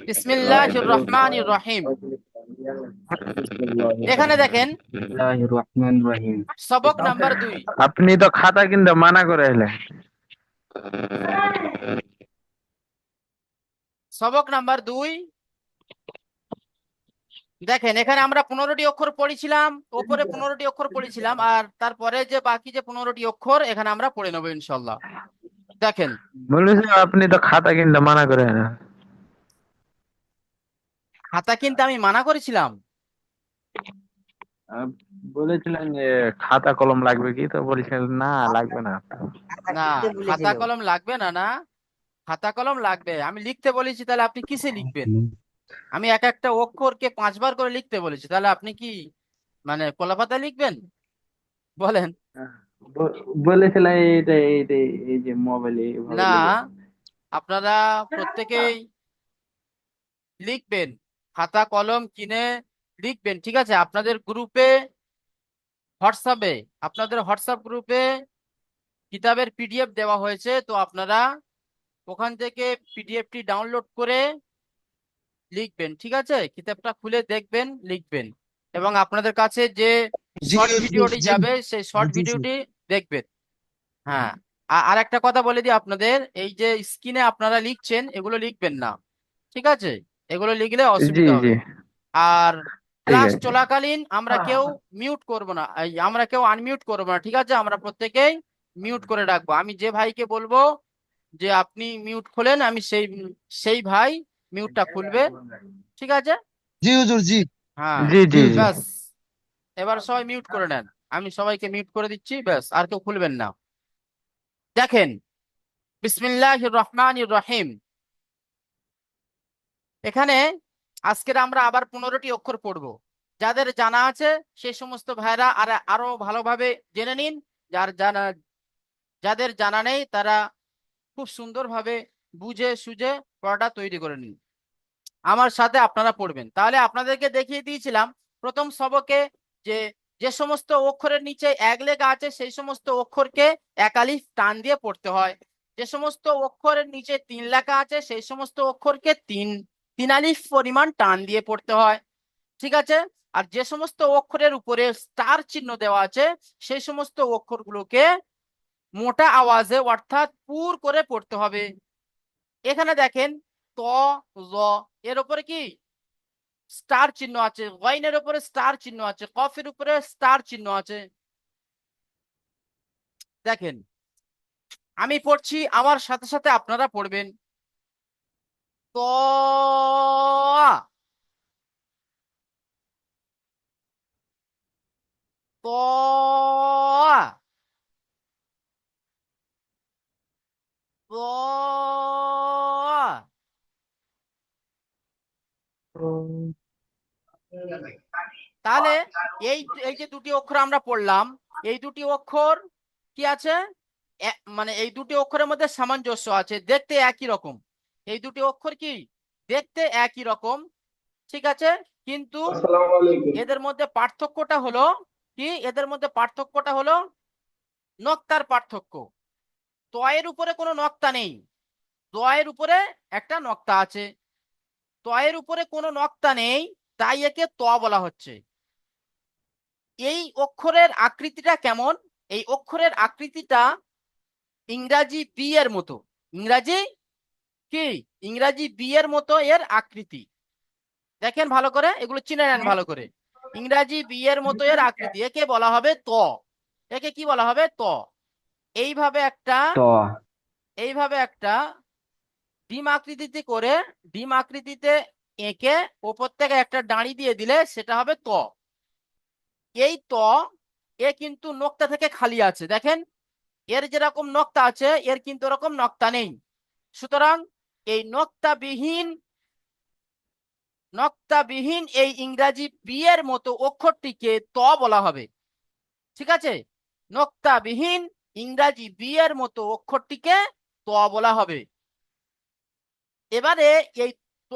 বিসমিল্লাহির রহমানির রহিম। এখানে দেখেন বিসমিল্লাহির রহমানির রহিম। সবক নাম্বার 2। আপনি তো খাতা কিনতে মানা করে এলেন। সবক নাম্বার 2 দেখেন, এখানে আমরা 15টি অক্ষর পড়েছিলাম, ওপরে 15টি অক্ষর পড়েছিলাম, আর তারপরে যে বাকি যে 15টি অক্ষর এখানে আমরা পড়ে নেবো ইনশাল্লাহ। দেখেন, বলেছি আপনি তো খাতা কিনতে মানা করে এলেন। খাতা কিনতে আমি মানা করেছিলাম? আহ, বলেছিলেন যে খাতা কলম লাগবে কি, তো বলছিলেন না লাগবে না। না, খাতা কলম লাগবে না। না, খাতা কলম লাগবে। আমি লিখতে বলেছি, তাহলে আপনি কিসে লিখবেন? আমি এক একটা অক্ষরকে 5 বার করে লিখতে বলেছি, তাহলে আপনি কি মানে কলাপাতা লিখবেন? বলেন। বলেছিলেন এইটা এইটা এই যে মোবাইলে এইভাবে না, লিখে। আপনারা প্রত্যেকেই লিখবেন, খাতা কলম কিনে লিখবেন, ঠিক আছে? আপনাদের গ্রুপে, হোয়াটসঅ্যাপে, আপনাদের হোয়াটসঅ্যাপ গ্রুপে কিতাবের পিডিএফ দেওয়া হয়েছে, তো আপনারা ওখান থেকে পিডিএফটি ডাউনলোড করে লিখবেন, ঠিক আছে? কিতাবটা খুলে দেখবেন, লিখবেন, এবং আপনাদের কাছে যে জি শর্ট হুজুর, ভিডিওটি জি যাবে সেই শর্ট বুঝেছি। ভিডিওটি দেখবেন। হ্যাঁ, আর একটা কথা বলে দিই আপনাদের, এই যে স্ক্রিনে আপনারা লিখছেন এগুলো লিখবেন না, ঠিক আছে? এগুলো লিখলে জি অসুবিধা জি, হবে। আর ঠিক ক্লাস আছে। চলাকালীন আমরা কেউ মিউট করব না, আমরা কেউ আনমিউট করব না, ঠিক আছে? আমরা প্রত্যেকেই মিউট করে রাখবো। আমি যে ভাইকে বলবো যে আপনি মিউট খোলেন, আমি সেই সেই ভাই মিউটটা খুলবে, ঠিক আছে? জি হুজুর, জি হ্যাঁ, জি জি জি জি। হুজুর। ব্যাস। এবার সবাই মিউট করে নেন, আমি সবাইকে মিউট করে দিচ্ছি, ব্যাস, আর কেউ খুলবেন না। দেখেন, বিসমিল্লাহির রহমানির রহিম। এখানে আজকের আমরা আবার 15টি অক্ষর পড়ব। যাদের জানা আছে সেই সমস্ত ভাইরা আর আরো ভালোভাবে জেনে নিন। যাদের জানা নেই তারা খুব সুন্দরভাবে বুঝে সুঝে পড়াটা তৈরি করে নিন। আমার সাথে আপনারা পড়বেন। তাহলে আপনাদেরকে দেখিয়ে দিয়েছিলাম প্রথম সবকে যে যে সমস্ত অক্ষরের নিচে এক লেখা আছে সেই সমস্ত অক্ষরকে এক আলিফ টান দিয়ে পড়তে হয়। যে সমস্ত অক্ষরের নিচে 3 লেখা আছে সেই সমস্ত অক্ষরকে তিন তিন আলিফ পরিমাণ টান দিয়ে পড়তে হয়, ঠিক আছে? আর যে সমস্ত অক্ষরের উপরে স্টার চিহ্ন দেওয়া আছে সেই সমস্ত অক্ষরগুলোকে মোটা আওয়াজে অর্থাৎ পুর করে পড়তে হবে। এখানে দেখেন, ত, জ, এর উপরে কি স্টার চিহ্ন আছে, ওয়াইনের উপরে স্টার চিহ্ন আছে, কফের উপরে স্টার চিহ্ন আছে। দেখেন, আমি পড়ছি, আমার সাথে সাথে আপনারা পড়বেন। ত, ত, ত। তাহলে এই এই যে দুটি অক্ষর আমরা পড়লাম, এই দুটি অক্ষর কি আছে? মানে এই দুটি অক্ষরের মধ্যে সামঞ্জস্য আছে, দেখতে একই রকম। এই দুটি অক্ষর কি দেখতে একই রকম, ঠিক আছে? কিন্তু এদের মধ্যে পার্থক্যটা হলো কি, এদের মধ্যে পার্থক্যটা হলো নক্তার পার্থক্য। তয়ের উপরে কোনো নক্তা নেই, দয়ের উপরে একটা নক্তা আছে। তয়ের উপরে কোনো নক্তা নেই, তাই একে ত বলা হচ্ছে। এই অক্ষরের আকৃতিটা কেমন? এই অক্ষরের আকৃতিটা ইংরাজি বি এর মতো। ইংরাজি কি, ইংরাজি বি এর মতো এর আকৃতি। দেখেন ভালো করে, এগুলো চিনে নেন ভালো করে। ইংরাজি বি এর মতো এর আকৃতি, একে বলা হবে ত। একে কি বলা হবে? ত। এইভাবে একটা, ত। এইভাবে একটা ডিম আকৃতিতে করে, ডিম আকৃতিতে এঁকে ওপর থেকে একটা দাঁড়ি দিয়ে দিলে সেটা হবে ত। এই ত, এ কিন্তু নোক্তা থেকে খালি আছে, দেখেন। এর যেরকম নক্তা আছে এর কিন্তু ওরকম নক্তা নেই। সুতরাং এই নক্তাবিহীন এই ইংরাজি বি এর মতো অক্ষরটিকে ত বলা হবে, ঠিক আছে? নক্তাবিহীন ইংরাজি বি এর মতো অক্ষরটিকে ত বলা হবে। এবারে এই ত,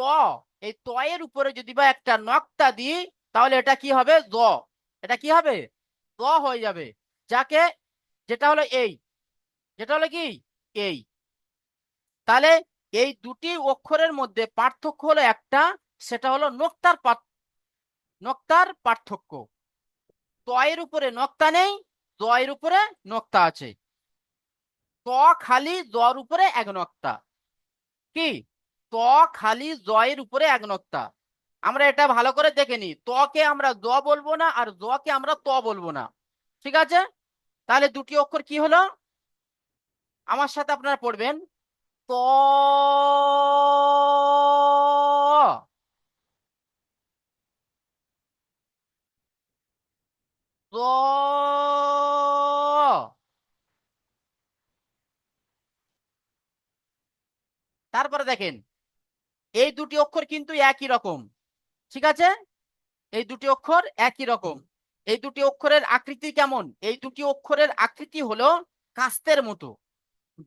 এই ত এর উপরে যদি বা একটা নক্তা দিই তাহলে এটা কি হবে? জ। এটা কি হবে? জ হয়ে যাবে। যাকে, যেটা হলো এই, যেটা হলো কি এই। তাহলে এই দুটি অক্ষরের মধ্যে পার্থক্য হলো একটা, সেটা হলো নক্তার পার্থক্য। তয়ের উপরে নক্তা নেই, দয়ের উপরে নক্তা আছে। ত খালি দর উপরে এক নক্তা। কি? ত খালি জয়ের উপরে এক নক্তা। আমরা এটা ভালো করে দেখে নি, তকে আমরা দ বলবো না আর কে আমরা ত বলবো না। ঠিক আছে? তাহলে দুটি অক্ষর কি হলো? আমার সাথে আপনারা পড়বেন, ত ত। তারপরে দেখেন, এই দুটি অক্ষর কিন্তু একই রকম। ঠিক আছে? এই দুটি অক্ষর একই রকম। এই দুটি অক্ষরের আকৃতি কেমন? এই দুটি অক্ষরের আকৃতি হলো কাস্তের মতো।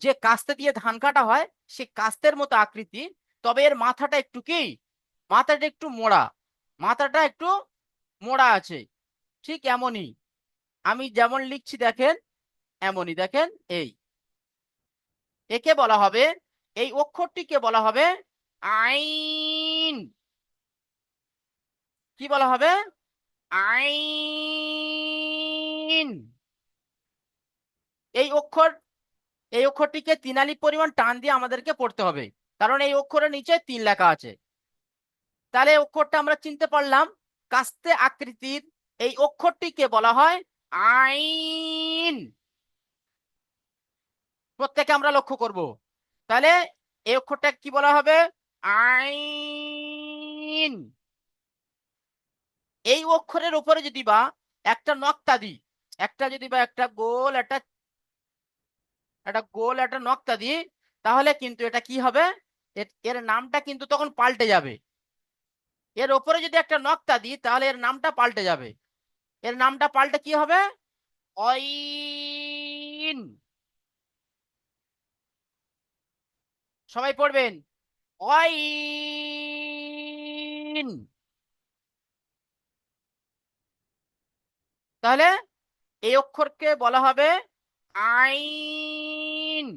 যে কাস্তে দিয়ে ধান কাটা হয় সে কাস্তের মতো আকৃতি। তবে এর মাথাটা একটু কি, মাথাটা একটু মোড়া, মাথাটা একটু মোড়া আছে। ঠিক এমনই আমি যেমন লিখছি দেখেন, এমনই দেখেন। একে বলা হবে, এই অক্ষরটিকে বলা হবে আইন। কি বলা হবে? আইন। এই অক্ষর, এই অক্ষরটিকে 3 আলিফ পরিমাণ টান দিয়ে আমাদেরকে পড়তে হবে, কারণ এই অক্ষরের নিচে 3 লেখা আছে। তাহলে এই অক্ষরটা আমরা চিনতে পারলাম, কাস্তে আকৃতির এই অক্ষরটিকে বলা হয় আইন। প্রত্যেকে আমরা লক্ষ্য করব। তাহলে এই অক্ষরটা কি বলা হবে? আইন। এই অক্ষরের উপরে যদি বা একটা নক্তা দিই, একটা যদি বা একটা নক্তা দিই, তাহলে কিন্তু এটা কি হবে? এর নামটা কিন্তু তখন পাল্টে যাবে। এর উপরে যদি একটা নক্তা দিই তাহলে এর নামটা পাল্টে যাবে। এর নামটা পাল্টে কি হবে? অইন। সবাই পড়বেন, অইন। তাহলে এই অক্ষরকে বলা হবে আইন।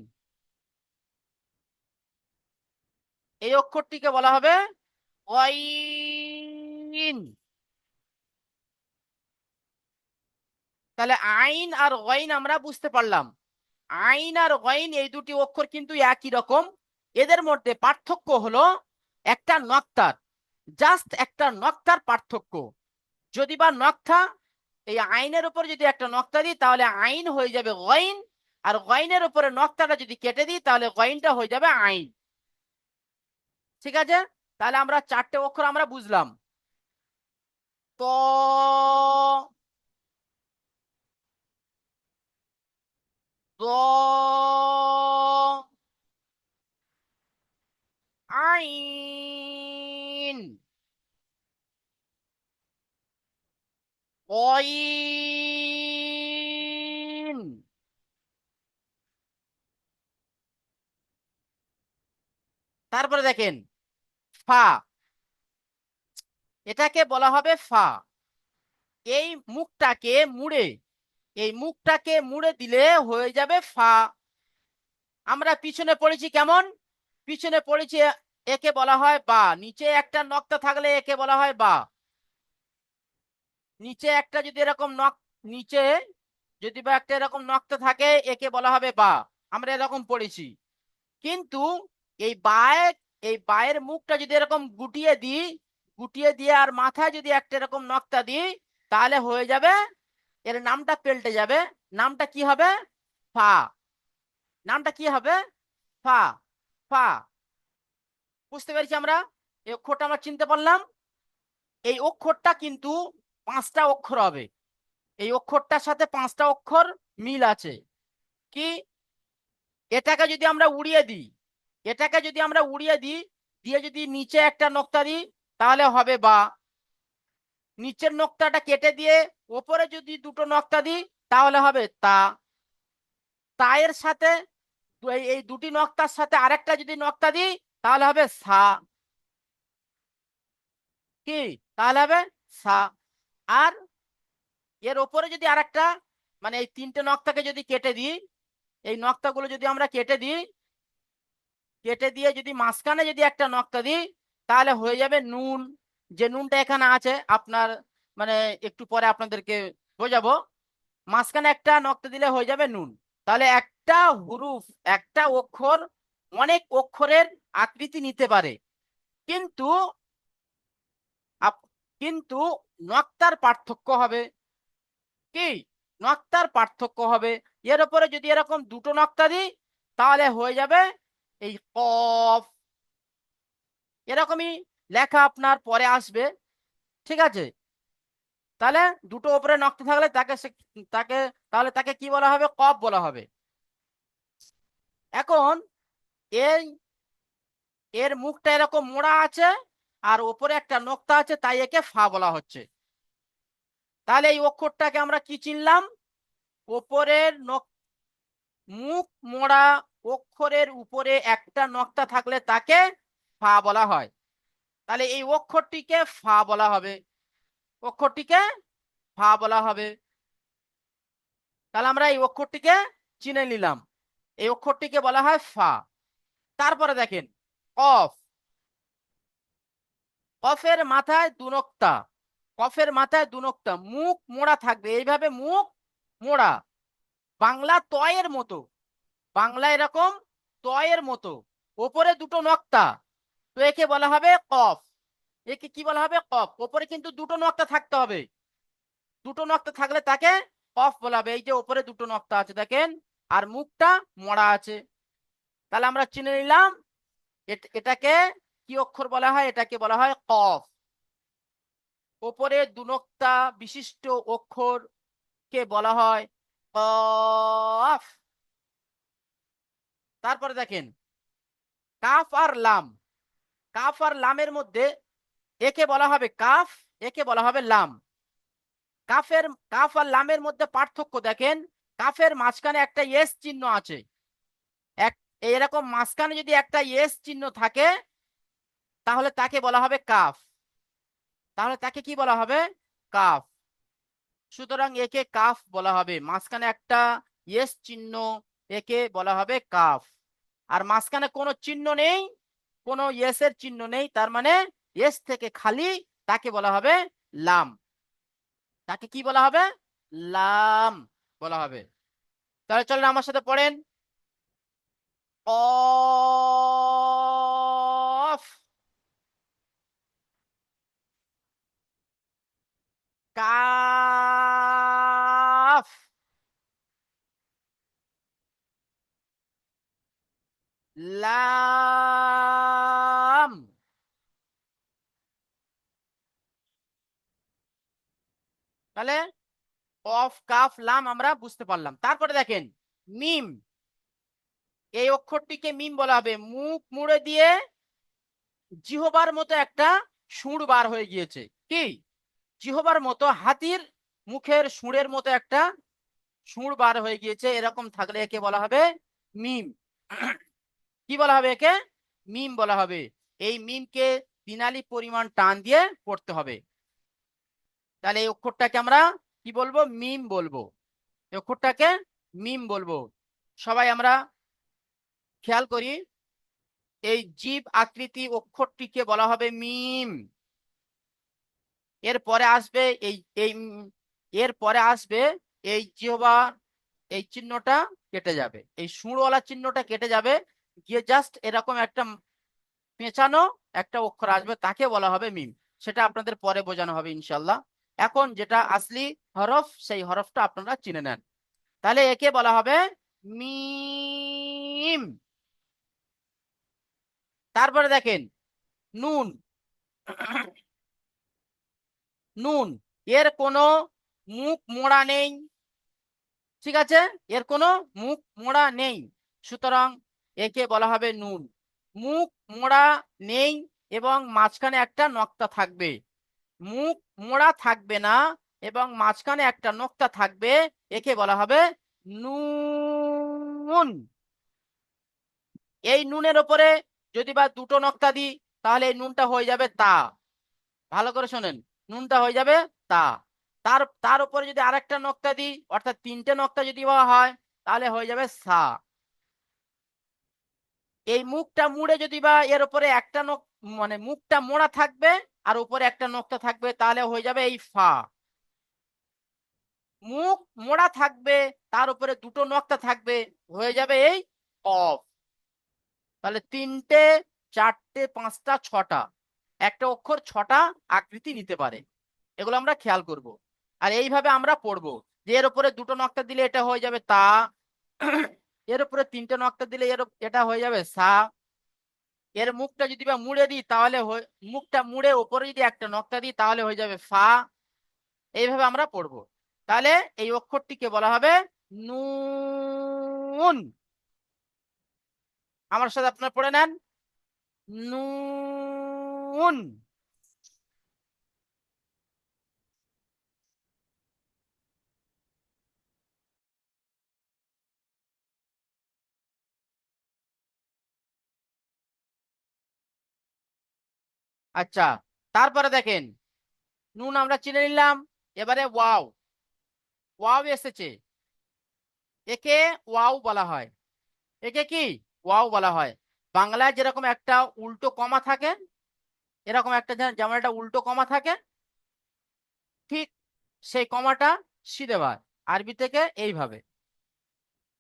এই অক্ষরটিকে বলা হবে অইন। তাহলে আইন আর গইন আমরা বুঝতে পারলাম। আইন আর গইন এই দুটি অক্ষর কিন্তু একই রকম। এদের মধ্যে পার্থক্য হলো একটা নক্তার, জাস্ট একটা নক্তার পার্থক্য। যদি বা নক্তা, এই আইনের উপর যদি একটা নক্তা দিই তাহলে আইন হয়ে যাবে গইন, আর গইনের উপরে নক্তাটা যদি কেটে দিই তাহলে গইনটা হয়ে যাবে আইন। ঠিক আছে? তাহলে আমরা 4টে অক্ষর আমরা বুঝলাম। ত, দ, আইন, অইন। তারপরে দেখেন ফা, এটাকে বলা হবে ফা। এই মুখটাকে মুড়ে, এই মুখটাকে মুড়ে দিলে হয়ে যাবে ফা। আমরা পিছনে পড়েছি কেমন? পিছনে পড়েছি একে বলা হয় বা। নিচে একটা নক্তা থাকলে একে বলা হয় বা। নিচে একটা যদি এরকম নিচে যদি বা একটা এরকম নক্তা থাকে একে বলা হবে বা। আমরা এরকম পড়েছি। কিন্তু এই বায়ে, এই বায়ের মুখটা যদি এরকম গুটিয়ে দিই, গুটিয়ে দিয়ে আর মাথায় যদি একটা এরকম নক্তা দিই তাহলে হয়ে যাবে, এর নামটা পাল্টে যাবে। নামটা কি হবে? ফা। নামটা কি হবে? ফা। ফা। বুঝতে পেরেছি আমরা? এই অক্ষরটা আমরা চিনতে পারলাম। এই অক্ষরটা কিন্তু 5টা অক্ষর হবে। এই অক্ষরটার সাথে 5টা অক্ষর মিল আছে। কি? এটাকে যদি আমরা উড়িয়ে দিই, এটাকে যদি আমরা উড়িয়ে দিই, দিয়ে যদি নিচে একটা নোক্তা দিই তাহলে হবে বা। নিচের নোক্তাটা কেটে দিয়ে ওপরে যদি দুটো নোক্তা দিই তাহলে হবে তা। তায়ের সাথে এই দুটি নোক্তার সাথে আরেকটা যদি নোক্তা দিই তাহলে হবে সা। কি? তাহলে হবে সা। আর এর ওপরে যদি আরেকটা, মানে এই 3টে নক্তাকে যদি কেটে দিই, এই নক্তাগুলো যদি আমরা কেটে দিই, কেটে দিয়ে যদি মাঝখানে যদি একটা নক্তা দিই তাহলে হয়ে যাবে নুন। যে নুনটা এখানে আছে আপনার মানে একটু পরে আপনাদেরকে বোঝাবো। মাঝখানে একটা নক্তা দিলে হয়ে যাবে নুন। তাহলে একটা হুরুফ, একটা অক্ষর অনেক অক্ষরের আকৃতি নিতে পারে, কিন্তু কিন্তু নক্তার পার্থক্য হবে কি, নক্তার পার্থক্য হবে। এর উপরে যদি এরকম দুটো নক্তা দিই তাহলে হয়ে যাবে এই কফ। এরকমই লেখা আপনার পরে আসবে, ঠিক আছে? তাহলে দুটো উপরে নক্তা থাকলে তাকে তাহলে তাকে কি বলা হবে? কফ বলা হবে। এখন এই এর মুখটা এরকম মোড়া আছে আর ওপরে একটা নোক্তা আছে, তাই একে ফা বলা হচ্ছে। তাহলে এই অক্ষরটাকে আমরা কি চিনলাম? ওপরের মুখ মোড়া অক্ষরের উপরে একটা নক্তা থাকলে তাকে ফা বলা হয়। তাহলে এই অক্ষরটিকে ফা বলা হবে, অক্ষরটিকে ফা বলা হবে। তাহলে আমরা এই অক্ষরটিকে চিনে নিলাম, এই অক্ষরটিকে বলা হয় ফা। তারপরে দেখেন কফ। কফের মাথায় দুনক্তা, কফের মাথায় দুনক্তা, মুখ মোড়া থাকবে এইভাবে, মুখ মোড়া। বাংলা তয়ের মতো, বাংলা এরকম তয়ের মতো, ওপরে দুটো নক্তা, তো একে বলা হবে কফ। একে কি বলা হবে? কফ। ওপরে কিন্তু দুটো নক্তা থাকতে হবে, দুটো নক্তা থাকলে তাকে কফ বলা হবে। এই যে ওপরে দুটো নক্তা আছে দেখেন, আর মুখটা মোড়া আছে। তাহলে আমরা চিনে নিলাম এটাকে কি অক্ষর বলা হয়? এটাকে বলা হয় কফ। ওপরে দুনক্তা বিশিষ্ট অক্ষর কে বলা হয় কফ। তারপরে দেখেন কাফ আর লাম। কাফ আর লামের মধ্যে একে বলা হবে কাফ, একে বলা হবে লাম। কাফ আর লামের মধ্যে পার্থক্য দেখেন, কাফের মাঝখানে একটা এস চিহ্ন আছে। এক এরকম মাঝখানে যদি একটা এস চিহ্ন থাকে তাহলে তাকে বলা হবে কাফ, তাহলে তাকে কি বলা হবে? কাফ। সুতরাং একে কাফ বলা হবে, মাঝখানে একটা এস চিহ্ন, একে বলা হবে কাফ। আর মাঝখানে কোনো চিহ্ন নেই, কোনো এস এর চিহ্ন নেই, তার মানে এস থেকে খালি, তাকে বলা হবে লাম। তাকে কি বলা হবে? লাম বলা হবে। তাহলে চলেন আমার সাথে পড়েন। কফ, কাফ, লাম। তাহলে কফ কাফ লাম আমরা বুঝতে পারলাম। তারপরে দেখেন মিম। এই অক্ষরটিকে মিম বলা হবে। মুখ মুড়ে দিয়ে জিহবার মতো একটা সুর বার হয়ে গিয়েছে, কি জিহবার মতো, হাতির মুখের সুরের মতো একটা সুর বার হয়ে গিয়েছে, এরকম থাকলে একে বলা হবে মিম। কি বলা হবে? একে মিম বলা হবে। এই মিমকে ৪ পরিমাণ টান দিয়ে পড়তে হবে। তাহলে এই অক্ষরটাকে আমরা কি বলবো? মিম বলবো। এই অক্ষরটাকে মিম বলবো। সবাই আমরা খেয়াল করি, এই জীব আকৃতি অক্ষরটিকে বলা হবে মিম। এরপরে আসবে এই এই এর পরে আসবে এই জিহ্বা, এই চিহ্নটা কেটে যাবে, এই সুরওয়ালা চিহ্নটা কেটে যাবে, গিয়ে জাস্ট এরকম একটা পেঁচানো একটা অক্ষর আসবে, তাকে বলা হবে মিম। সেটা আপনাদের পরে বোঝানো হবে ইনশাল্লাহ। এখন যেটা আসলি হরফ, সেই হরফটা আপনারা চিনে নেন। তাহলে একে বলা হবে মিম। তারপরে দেখেন নুন। নুন, এর কোনো মুখ মোড়া নেই, ঠিক আছে? এর কোনো মুখ মোড়া নেই, সুতরাং একে বলা হবে নুন। মুখ মোড়া নেই এবং মাঝখানে একটা নক্তা থাকবে, মুখ মোড়া থাকবে না এবং মাঝখানে একটা নক্তা থাকবে, একে বলা হবে নুন। এই নুনের ওপরে যদি বা দুটো নক্তা দিই তাহলে এই নুনটা হয়ে যাবে তা। ভালো করে শোনেন, নুনটা হয়ে যাবে তা। তার তার উপরে যদি আরেকটা নক্তা দিই, অর্থাৎ 3টে নক্তা যদি হয় তাহলে হয়ে যাবে সা। এই মুখটা মুড়ে যদি বা এর উপরে একটা নখ মানে মুখটা মোড়া থাকবে আর উপরে একটা নক্তা থাকবে তাহলে হয়ে যাবে এই ফা। মুখ মোড়া থাকবে তার উপরে দুটো নক্তা থাকবে হয়ে যাবে এই কফ। তাহলে 3টে 4টে 5টা 6টা একটা অক্ষর 6টা আকৃতি নিতে পারে, এগুলো আমরা খেয়াল করব। আর এইভাবে আমরা পড়বো যে এর উপরে দুটো নক্তা দিলে এটা হয়ে যাবে তা, এর উপরে 3টে নক্তা দিলে এটা হয়ে যাবে সা। এর মুখটা যদি বা মুড়ে দিই তাহলে মুখটা মুড়ে উপরে যদি একটা নক্তা দিই তাহলে হয়ে যাবে ফা। এইভাবে আমরা পড়বো। তাহলে এই অক্ষরটিকে বলা হবে নুন। আমার সাথে আপনার পড়ে নেন, নুন। আচ্ছা, তারপরে দেখেন নুন আমরা চিনে নিলাম। এবারে ওয়াও, ওয়াও এসেছে, একে ওয়াও বলা হয়। একে কি ওয়াও বলা হয়। বাংলায় যেরকম একটা উল্টো কমা থাকে, এরকম একটা যেমন একটা উল্টো কমা থাকে, ঠিক সেই কমাটা সিধে হয় আরবি থেকে এইভাবে,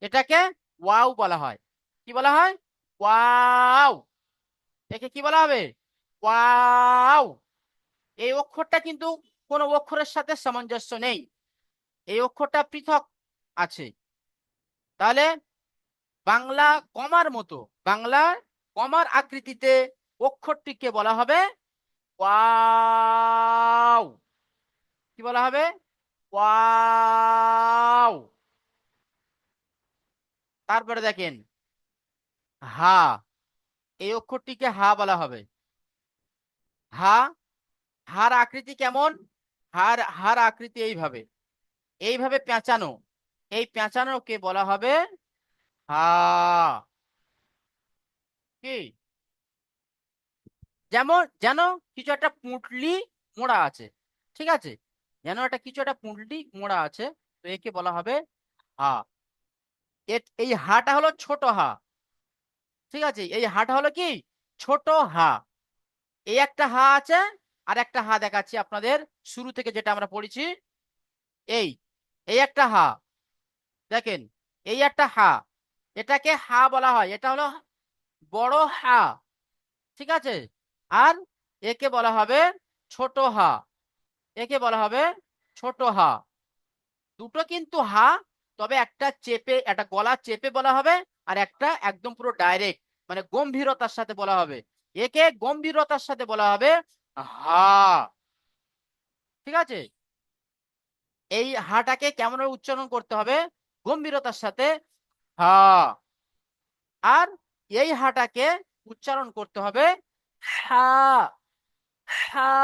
এটাকে ওয়াও বলা হয়। কি বলা হয়? ওয়াও। একে কি বলা হবে? ওয়াও। এই অক্ষরটা কিন্তু কোনো অক্ষরের সাথে সামঞ্জস্য নেই, এই অক্ষরটা পৃথক আছে। তাহলে বাংলা কমার মতো, বাংলা কমার আকৃতিতে অক্ষরটিকে বলা হবে ওয়াও। কি বলা হবে? ওয়াও। তারপরে দেখেন হা, এই অক্ষরটিকে হা বলা হবে। হা, হার আকৃতি কেমন? হার হার আকৃতি এইভাবে, এইভাবে পেঁচানো, এই পেঁচানোকে বলা হবে হা। কি যেমন যেন কিছু একটা পুঁটলি মোড়া আছে, ঠিক আছে, যেন একটা কিছু একটা পুঁটলি মোড়া আছে, তো একে বলা হবে হা। এই হাটা হলো ছোট হা, ঠিক আছে, এই হাটা হলো কি ছোট হা। এই একটা হা আছে, আর একটা হা দেখাচ্ছি আপনাদের শুরু থেকে যেটা আমরা পড়েছি। এই এই একটা হা, দেখেন এই একটা হা, এটাকে হা বলা হয়, এটা হলো বড় হা, ঠিক আছে। আর একে বলা হবে ছোট হা, একে বলা হবে ছোট হা। দুটো কিন্তু হা, তবে একটা চেপে, একটা গলা চেপে বলা হবে, আর একটা একদম পুরো ডাইরেক্ট মানে গম্ভীরতার সাথে বলা হবে। একে গম্ভীরতার সাথে বলা হবে হা, ঠিক আছে। এই হাটাকে কেমন উচ্চারণ করতে হবে? গম্ভীরতার সাথে হা। আর এই হাটাকে উচ্চারণ করতে হবে হা, হা।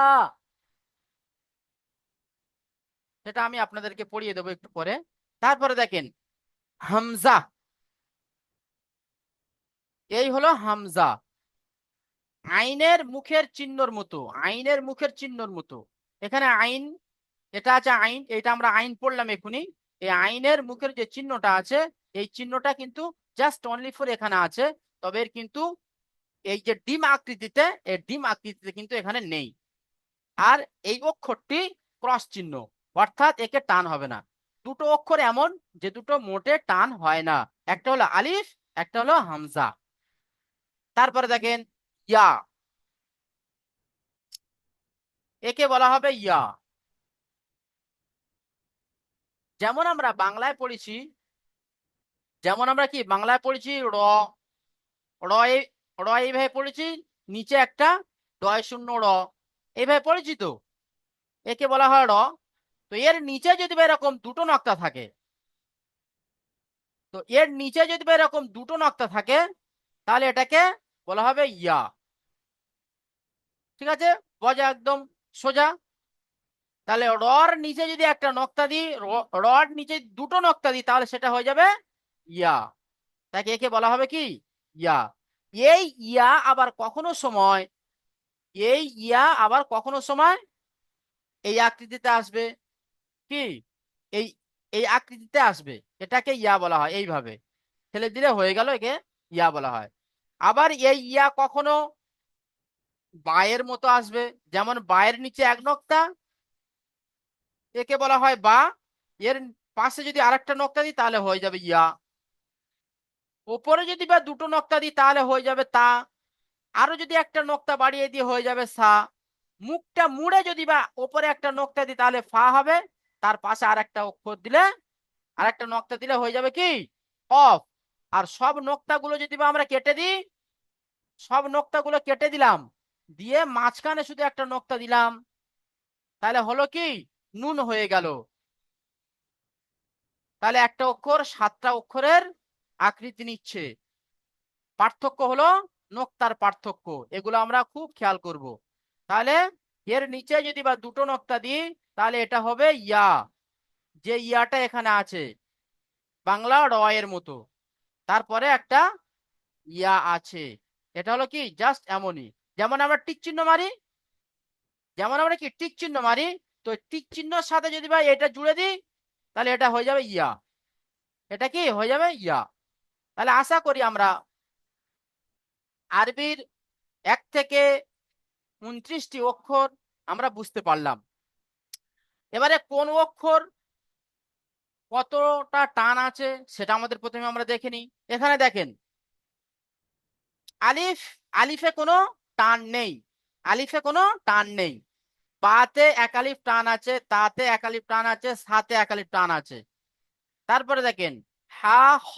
সেটা আমি আপনাদেরকে পড়িয়ে দেবো একটু পরে। তারপরে দেখেন হামজা, এই হলো হামজা। আইনের মুখের চিহ্নর মতো, আইনের মুখের চিহ্নর মতো, এখানে আইন, এটা আছে আইন, এটা আমরা আইন পড়লাম এখুনি। এই আইনের মুখের যে চিহ্নটা আছে, এই চিহ্নটা কিন্তু জাস্ট অনলি ফর এখানে আছে, তবে এর কিন্তু এই যে ডিম আকৃতিতে, এই ডিম আকৃতিতে কিন্তু এখানে নেই। আর এই অক্ষরটি ক্রস চিহ্ন, অর্থাৎ একে টান হবে না। দুটো অক্ষর এমন যে দুটো মোটে টান হয় না, একটা হলো আলিফ, একটা হলো হামজা। তারপরে দেখেন ইয়া, একে বলা হবে ইয়া। যেমন আমরা বাংলায় পড়েছি, যেমন আমরা কি বাংলায় পড়েছি র, র র এইভাবে পড়েছি, নিচে একটা ডয় শূন্য র, এইভাবে পড়েছি তো, একে বলা হয় র। তো এর নিচে যদি বা এরকম দুটো নক্তা থাকে, তো এর নিচে যদি বা এরকম দুটো নক্তা থাকে তাহলে এটাকে বলা হবে ইয়া, ঠিক আছে, বোঝা একদম সোজা। তাহলে রর নিচে যদি একটা নক্তা দিই, রর নিচে দুটো নক্তা দিই তাহলে সেটা হয়ে যাবে ইয়া, তাকে একে বলা হবে কি ইয়া। এই ইয়া আবার কখনো সময়, এই ইয়া আবার কখনো সময় এই আকৃতিতে আসবে, কি এই এই আকৃতিতে আসবে, এটাকে ইয়া বলা হয়। এইভাবে ফেলে দিলে হয়ে গেল, একে ইয়া বলা হয়। আবার এই ইয়া কখনো বায়ের মতো আসবে, যেমন বায়ের নিচে এক নোক্তা, একে বলা হয় বা। এর পাশে যদি আরেকটা নোক্তা দিই তাহলে হয়ে যাবে ইয়া। ওপরে যদি বা দুটো নোক্তা দিই তাহলে হয়ে যাবে তা। আরো যদি একটা নোক্তা বাড়িয়ে দিয়ে হয়ে যাবে সা। মুখটা মুড়ে যদি বা ওপরে একটা নোক্তা দিই তাহলে ফা হবে। তার পাশে আর একটা অক্ষর দিলে, আর একটা নোক্তা দিলে হয়ে যাবে কি অফ। আর সব নোক্তাগুলো যদি বা আমরা কেটে দিই, সব নোক্তাগুলো কেটে দিলাম, দিয়ে মাঝখানে শুধু একটা নোক্তা দিলাম, তাহলে হলো কি নুন হয়ে গেল। তাহলে একটা অক্ষর 7টা অক্ষরের আকৃতি নিচ্ছে। পার্থক্য হলো নোক্তার পার্থক্য, এগুলো আমরা খুব খেয়াল করব। তাহলে এর নিচে যদি বা দুটো নোক্তা দিই তাহলে এটা হবে ইয়া, যে ইয়াটা এখানে আছে বাংলা র এর মতো, তারপরে একটা ইয়া আছে। এটা হলো কি জাস্ট এমনই, যেমন আমরা টিক চিহ্ন মারি, যেমন আমরা কি টিক চিহ্ন মারি, তো টিক চিহ্নর সাথে যদি ভাই এটা জুড়ে দিই তাহলে এটা হয়ে যাবে ইয়া। এটা কি হয়ে যাবে ইয়া। তাহলে আশা করি আমরা আরবির 1 থেকে 29টি অক্ষর আমরা বুঝতে পারলাম। এবারে কোন অক্ষর কতটা টান আছে সেটা আমাদের প্রথমে আমরা দেখে নিই। এখানে দেখেন আলিফ, আলিফে কোনো টান নেই, আলিফে কোনো টান নেই। বাতে একালিফ টান আছে, তাতে একালিফ টান আছে, সাতে একালিফ টান আছে। তারপরে দেখেন হা হ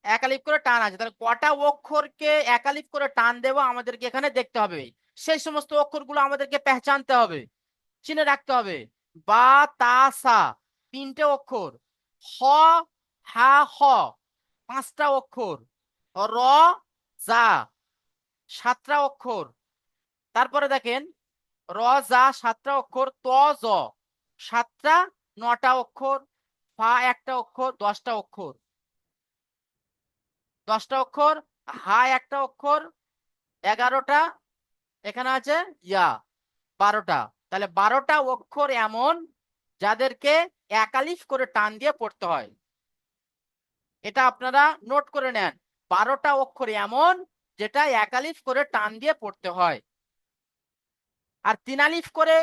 একালিফ করে টান আছে। তাহলে কটা অক্ষরকে একালিফ করে টান দেবো আমাদেরকে এখানে দেখতে হবে। সেই সমস্ত অক্ষরগুলো আমাদেরকে পেহচানতে হবে, চিনে রাখতে হবে। বা তা সা 3টে অক্ষর, হ হা হ 5টা অক্ষর, র যা 7টা অক্ষর। তারপরে দেখেন র যা 7টা অক্ষর, ত জ 7টা 9টা অক্ষর, ফা একটা অক্ষর 10টা অক্ষর, 10টা অক্ষর, হা একটা অক্ষর 11টা, এখানে আছে ইয়া 12টা। তাহলে 12টা অক্ষর এমন যাদেরকে একালিফ করে টান দিয়ে পড়তে হয়। এটা আপনারা নোট করে নেন, 12টা অক্ষর এমন যেটা একালিফ করে টান দিয়ে পড়তে হয়। আর 3 আলিফ করে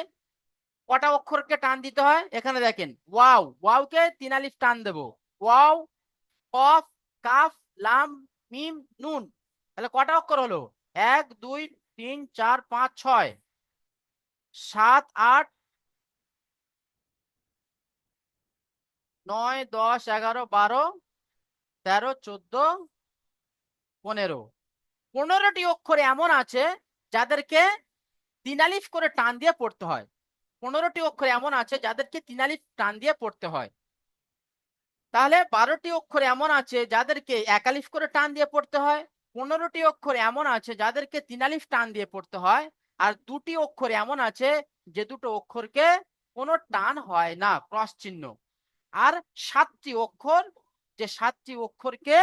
কটা অক্ষরকে টান দিতে হয় এখানে দেখেন, ওয়াও, ওয়াওকে 3 আলিফ টান দেব। ওয়াও, কফ, কাফ, লাম, মিম, নুন। তাহলে কটা অক্ষর হলো 1 2 3 4 5 6 7 8 9 10 11 12 13 14 15। 15টি অক্ষর এমন আছে যাদেরকে 3 আলিফ করে টান দিয়ে পড়তে হয়। 15টি অক্ষর এমন আছে যাদেরকে 3 আলিফ টান দিয়ে পড়তে হয়। তাহলে 12টি অক্ষর এমন আছে যাদেরকে একালিফ করে টান দিয়ে পড়তে হয়। 15টি অক্ষর এমন আছে যাদেরকে 3 আলিফ টান দিয়ে পড়তে হয়। আর 2টি অক্ষর এমন আছে যে দুটো অক্ষরকে কোনো টান হয় না, ক্রস চিহ্ন। আর 7টি অক্ষর, যে 7টি অক্ষরকে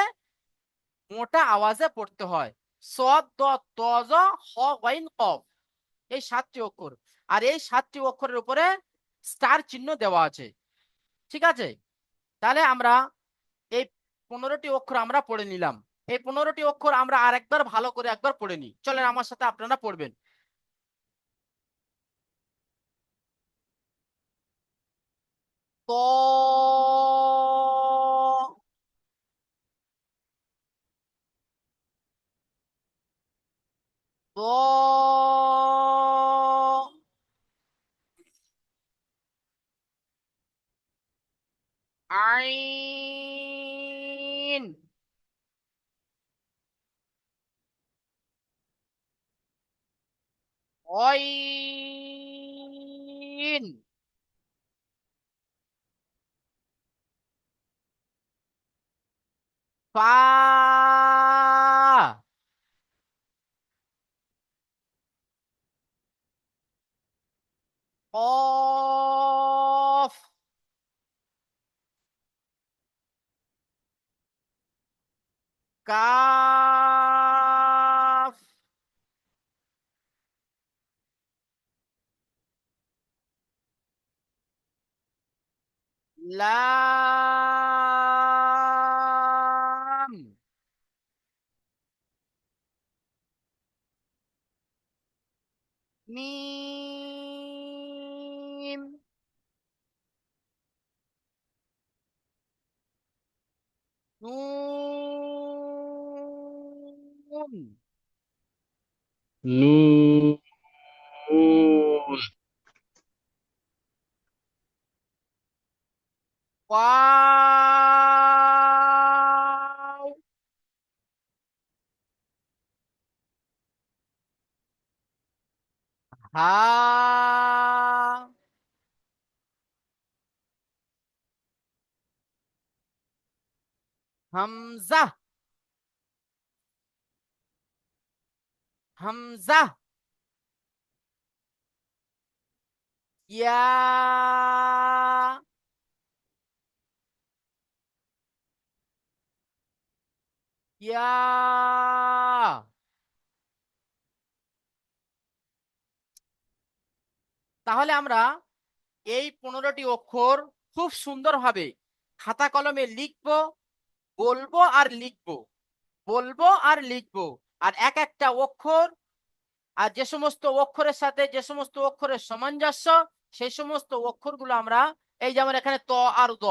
মোটা আওয়াজে পড়তে হয়, সদ দ ত জ হ গাইন কফ, এই 7টি অক্ষর। আর এই 7টি অক্ষরের উপরে স্টার চিহ্ন দেওয়া আছে। ঠিক আছে, তাহলে আমরা এই 15টি অক্ষর আমরা পড়ে নিলাম। এই 15টি অক্ষর আমরা আরেকবার ভালো করে একবার পড়ে নিই, চলেন আমার সাথে আপনারা পড়বেন। ত, ত, আইন, অইন, ফা, কফ, কাফ, লাম, মিম, নুন, نون ওয়াও, হা, হামজা, হামজা, ইয়া, ইয়া। তাহলে আমরা এই 15টি অক্ষর খুব সুন্দরভাবে খাতা কলমে লিখবো, বলবো আর লিখবো, বলবো আর লিখবো। আর এক একটা অক্ষর, আর যে সমস্ত অক্ষরের সাথে যে সমস্ত অক্ষরের সামঞ্জস্য, সেই সমস্ত অক্ষরগুলো আমরা, এই যেমন এখানে ত আর দ,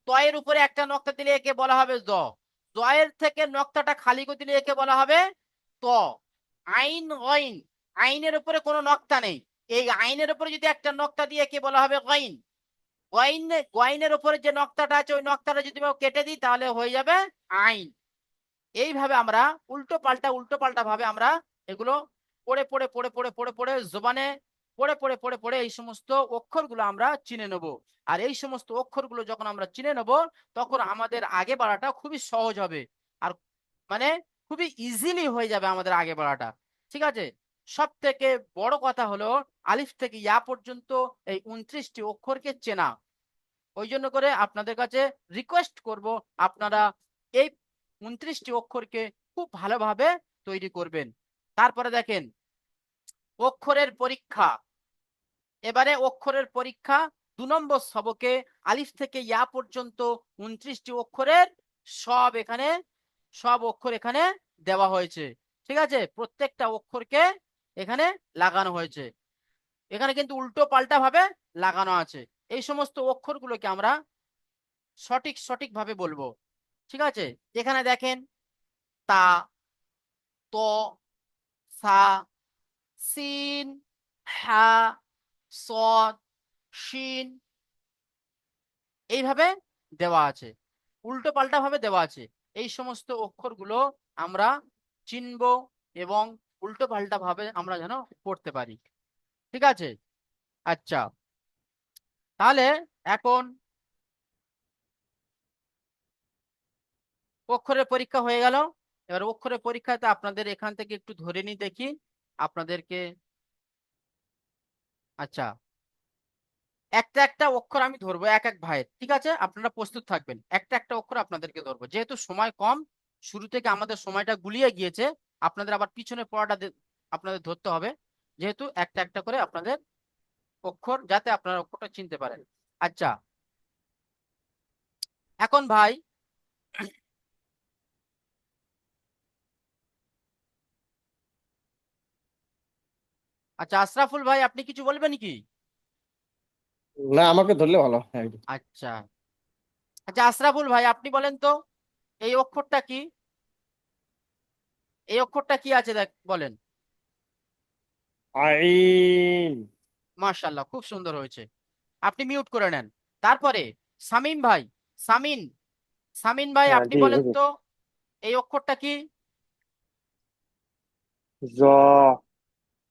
ত এর উপরে একটা নক্তা দিলে একে বলা হবে দ, দ এর থেকে নক্তাটা খালি করে দিলে একে বলা হবে ত। আইন গইন, আইনের উপরে কোনো নক্তা নেই, এই আইনের উপরে যদি একটা নক্তা দিয়ে একে বলা হবে গইন। গইন, গইনের উপরে যে নক্তাটা আছে ওই নক্তাটা যদি আমরা কেটে দিই তাহলে হয়ে যাবে আইন। এইভাবে আমরা উল্টো পাল্টা ভাবে আমরা এগুলো পড়ে পড়ে পড়ে পড়ে পড়ে পড়ে জবানে পড়ে পড়ে পড়ে পড়ে এই সমস্ত অক্ষরগুলো আমরা চিনে নেব। আর এই সমস্ত অক্ষরগুলো যখন আমরা চিনে নেব তখন আমাদের আগে বাড়াটা খুবই সহজ হবে, আর মানে খুবই ইজিলি হয়ে যাবে আমাদের আগে বাড়াটা। ঠিক আছে, সব থেকে বড় কথা হলো আলিফ থেকে ইয়া পর্যন্ত এই 29টি অক্ষরকে চেনা। ওই জন্য করে আপনাদের কাছে রিকোয়েস্ট করব, আপনারা এই 29টি অক্ষরকে খুব ভালোভাবে তৈরি করবেন। তারপরে দেখেন অক্ষরের পরীক্ষা। এবারে অক্ষরের পরীক্ষা 2 নম্বর সবকে আলিফ থেকে ইয়া পর্যন্ত 29টি অক্ষরের সব এখানে, সব অক্ষর এখানে দেওয়া হয়েছে। ঠিক আছে, প্রত্যেকটা অক্ষরকে এখানে লাগানো হয়েছে, এখানে কিন্তু উল্টো পাল্টা ভাবে লাগানো আছে। এই সমস্ত অক্ষরগুলোকে আমরা সঠিক ভাবে বলবো। ঠিক আছে, এখানে দেখেন তা, ত, সা, সিন, হা, সদ, শিন, এইভাবে দেওয়া আছে, উল্টো পাল্টা ভাবে দেওয়া আছে। এই সমস্ত অক্ষরগুলো আমরা চিনবো এবং উল্টো পাল্টা ভাবে আমরা যেন পড়তে পারি। ঠিক আছে, আচ্ছা, তাহলে এখন অক্ষরের পরীক্ষা হয়ে গেল। এবার অক্ষরের পরীক্ষাতে আপনাদের এখান থেকে একটু ধরে নিই দেখি আপনাদেরকে। আচ্ছা, একটা একটা অক্ষর আমি ধরবো এক এক ভাইয়ের, ঠিক আছে, আপনারা প্রস্তুত থাকবেন। একটা একটা অক্ষর আপনাদেরকে ধরবো, যেহেতু সময় কম, শুরু থেকে আমাদের সময়টা গুলিয়ে গিয়েছে, আপনাদের আবার পিছনে পড়াটা আপনাদের ধরতে হবে, যেহেতু একটা একটা করে আপনাদের অক্ষর, যাতে আপনারা অক্ষরটা চিনতে পারেন। আচ্ছা, এখন ভাই, আচ্ছা আশরাফুল ভাই আপনি কিছু বলবেন কি? না, আমাকে ধরলে ভালো হয়। আচ্ছা, আচ্ছা আশরাফুল ভাই আপনি বলেন তো এই অক্ষরটা কি, এই অক্ষরটা কি আছে দেখ বলেন। আইন। মাশাআল্লাহ, খুব সুন্দর হয়েছে। আপনি মিউট করে নেন। তারপরে সামিন ভাই, সামিন, সামিন ভাই হ্যাঁ, আপনি জি বলেন হুজুর। তো এই অক্ষরটা কি? জ।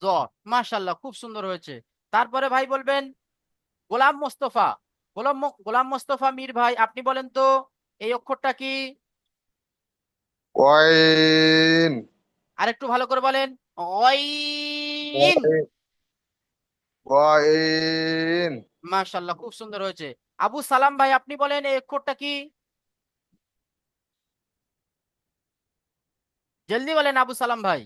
জ। মাশাআল্লাহ, খুব সুন্দর হয়েছে। তারপরে ভাই বলবেন গোলাম মোস্তফা, গোলাম মোস্তফা মীর ভাই আপনি বলেন তো এই অক্ষরটা কি? কয়েন। আরেকটু ভালো করে বলেন। অইন। কয়েন। মাশাআল্লাহ, খুব সুন্দর হয়েছে। আবু সালাম ভাই আপনি বলেন এই অক্ষরটা কি? জলদি বলেন আবু সালাম ভাই,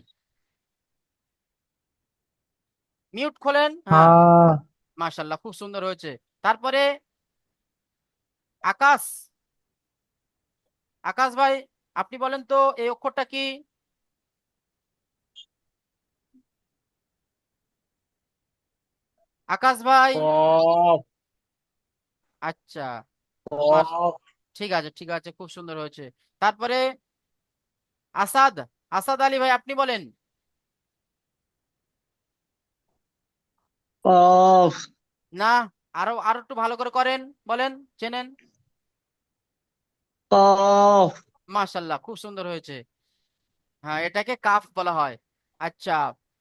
মিউট খোলেন। হ্যাঁ, হা মাশাআল্লাহ, খুব সুন্দর হয়েছে। তারপরে আকাশ, আকাশ ভাই আপনি বলেন তো এই অক্ষরটা কি? আকাশ ভাই, কফ আচ্ছা, মাস কফ ঠিক আছে, ঠিক আছে, খুব সুন্দর হয়েছে। তারপরে আসাদ, আসাদ আলী ভাই আপনি বলেন। কফ না, আরো আরো একটু ভালো করে করেন, বলেন, চেনেন। কফ মাশাল্লাহ, খুব সুন্দর হয়েছে। হ্যাঁ, এটাকে কাফ বলা হয়। আচ্ছা,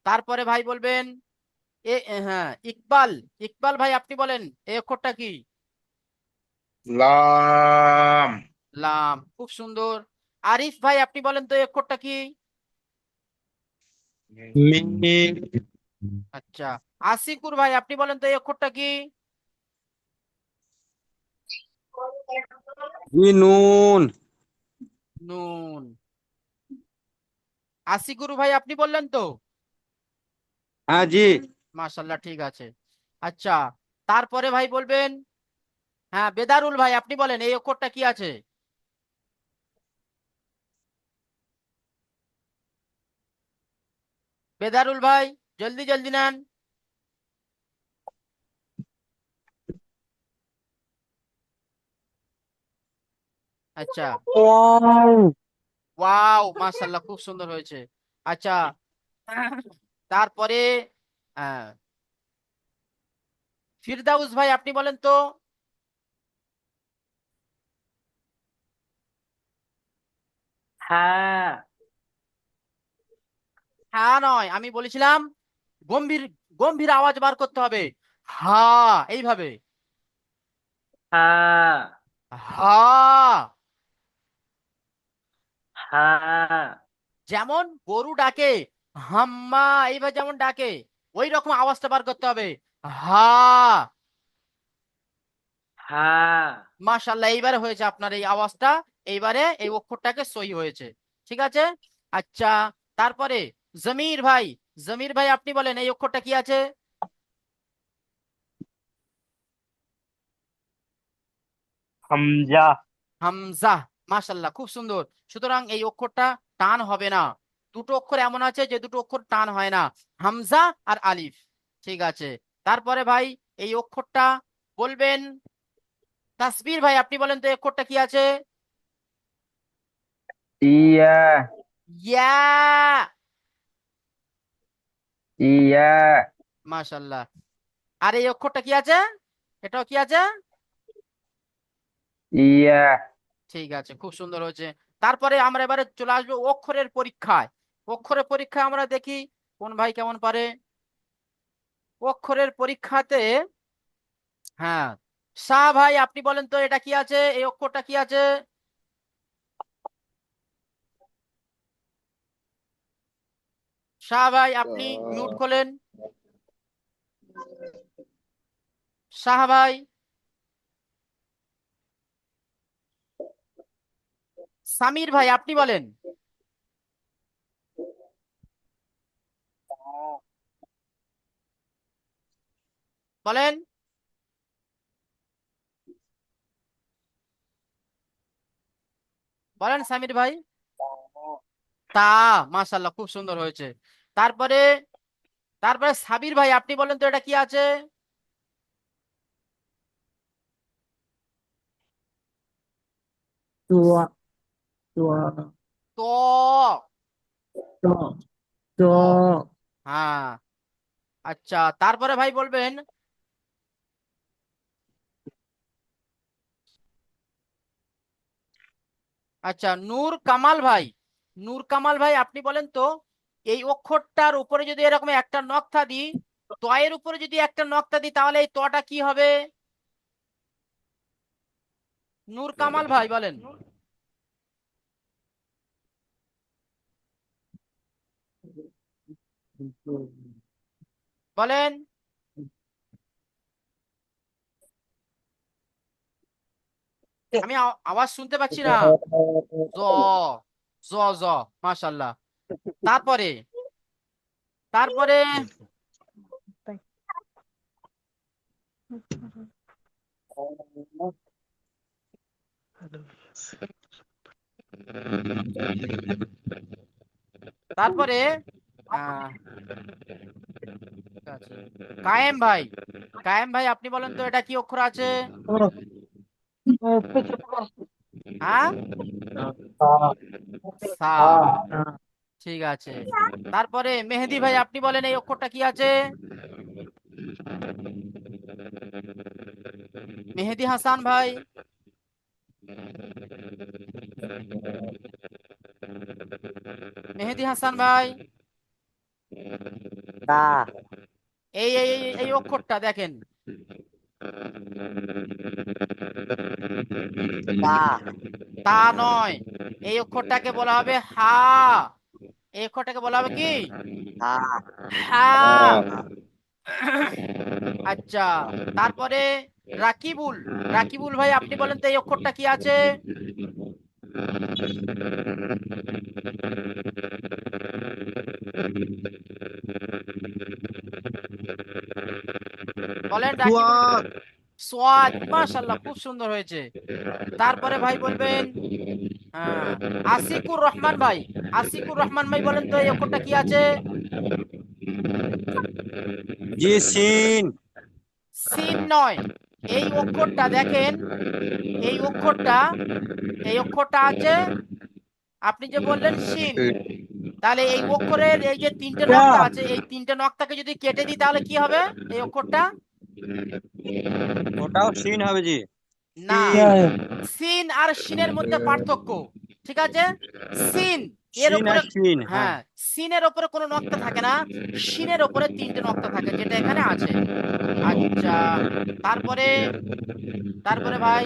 তারপরে ভাই বলবেন হ্যাঁ, ইকবাল, ইকবাল ভাই আপনি বলেন এই অক্ষরটা কি? লাম লাম, খুব সুন্দর। আরিফ ভাই আপনি বলেন তো এই অক্ষরটা কি? মিম আচ্ছা, আসিকুর ভাই আপনি বলেন তো এই অক্ষরটা কি? নুন। নুন। আসিকুর ভাই আপনি বললেন তো? হ্যাঁ জি। মাশাল্লাহ, ঠিক আছে। আচ্ছা, তারপরে ভাই বলবেন, হ্যাঁ, বেদারুল ভাই আপনি বলেন এই অক্ষরটা কি আছে? বেদারুল ভাই, জলদি জলদি নেন। আচ্ছা, ওয়াও ওয়াও, মাশাল্লাহ, খুব সুন্দর হয়েছে। আচ্ছা, তারপরে আহ, ফিরদাউস ভাই আপনি বলেন তো? হ্যাঁ হ্যাঁ নয়, আমি বলেছিলাম গম্ভীর, গম্ভীর আওয়াজ বার করতে হবে। হা, এইভাবে। হ্যাঁ হা, হ্যাঁ যেমন গরু ডাকে, হাম্মা, এইভাবে যেমন ডাকে, ওই রকম আওয়াজটা বার করতে হবে। হা। হ্যাঁ মাশাল্লাহ, এইবারে হয়েছে আপনার এই আওয়াজটা, এইবারে এই অক্ষরটাকে সহি হয়েছে। ঠিক আছে। আচ্ছা, তারপরে জমির ভাই, জমির ভাই আপনি বলেন এই অক্ষরটা কি আছে? হামজা। হামজা। মাশাল্লাহ, খুব সুন্দর। সুতরাং এই অক্ষরটা টান হবে না। দুটো অক্ষর এমন আছে যে দুটো অক্ষর টান হয় না, হামজা আর আলিফ। ঠিক আছে। তারপরে ভাই এই অক্ষরটা বলবেন, তাসবির ভাই আপনি বলেন তো এই অক্ষরটা কি আছে? ইয়া ইয়া। ইয়া মাশাল্লাহ। আর এই অক্ষরটা কি আছে? এটাও কি আছে? ইয়া ঠিক আছে, খুব সুন্দর হয়েছে। তারপরে আমরা এবারে চলে আসবো অক্ষরের পরীক্ষায়। অক্ষরের পরীক্ষায় আমরা দেখি কোন ভাই কেমন পারে। অক্ষরের পরীক্ষাতে, হ্যাঁ, শাহ ভাই আপনি বলেন তো এটা কি আছে, এই অক্ষরটা কি আছে? শাহ ভাই আপনি মিউট খোলেন। শাহ ভাই, সামির ভাই আপনি বলেন। বলেন, বলেন সামির ভাই। তা। মাশাল্লাহ, খুব সুন্দর হয়েছে। তারপরে, তারপরে সাবির ভাই আপনি বলেন তো এটা কি আছে? তোয়া তোয়া তো। তো তো তো, হ্যাঁ। আচ্ছা, তারপরে ভাই বলবেন, আচ্ছা, নূর কামাল ভাই, নূর কামাল ভাই আপনি বলেন তো এই অক্ষরটার উপরে যদি এরকম একটা নকশা দিই, তয়ের উপরে যদি একটা নকশা দিই তাহলে এই তটা কি হবে? নূর কামাল ভাই বলেন। বলেন। আমি আওয়াজ শুনতে পাচ্ছি না। জ, জ, জ। মাশাল্লাহ। তারপরে, তারপরে তারপরে আহ আছে। কায়েম ভাই, কায়েম ভাই আপনি বলেন তো এটা কি অক্ষর আছে? হ্যাঁ, সা। ঠিক আছে। তারপরে মেহেদি ভাই আপনি বলেন এই অক্ষরটা কি আছে? মেহেদি হাসান ভাই, মেহেদি হাসান ভাই, এই অক্ষরটা দেখেন, তা নয়, এই অক্ষরটাকে বলা হবে হা। এই অক্ষরটাকে বলা হবে কি? হা। আচ্ছা, তারপরে রাকিবুল, রাকিবুল ভাই আপনি বলেন তো এই অক্ষরটা কি আছে? বলেন রাকিবুল। সোয়াদ, মাশাআল্লাহ, খুব সুন্দর হয়েছে। তারপরে ভাই বলবেন আসিকুর রহমান ভাই, আসিকুর রহমান ভাই বলেন তো এই অক্ষরটা কি আছে? জি সিন। সিন নয়, এই অক্ষরটা দেখেন, এই অক্ষরটা, এই অক্ষরটা আছে, আপনি যে বললেন শিন, তাহলে এই অক্ষরের এই যে তিনটে নক্তা আছে, এই তিনটে নক্তাকে যদি কেটে দিই তাহলে কি হবে এই অক্ষরটা? ওটাও সিন হবে জি। না, সিন। সিন আর শিনের মধ্যে পার্থক্য, ঠিক আছে? সিন এর সিন উপরে, আর শিন, হ্যাঁ। হ্যাঁ, সিনের উপরে কোনো নক্তা থাকে না, শিনের উপরে তিনটে নক্তা থাকে, যেটা এখানে আছে। আচ্ছা, তারপরে, তারপরে ভাই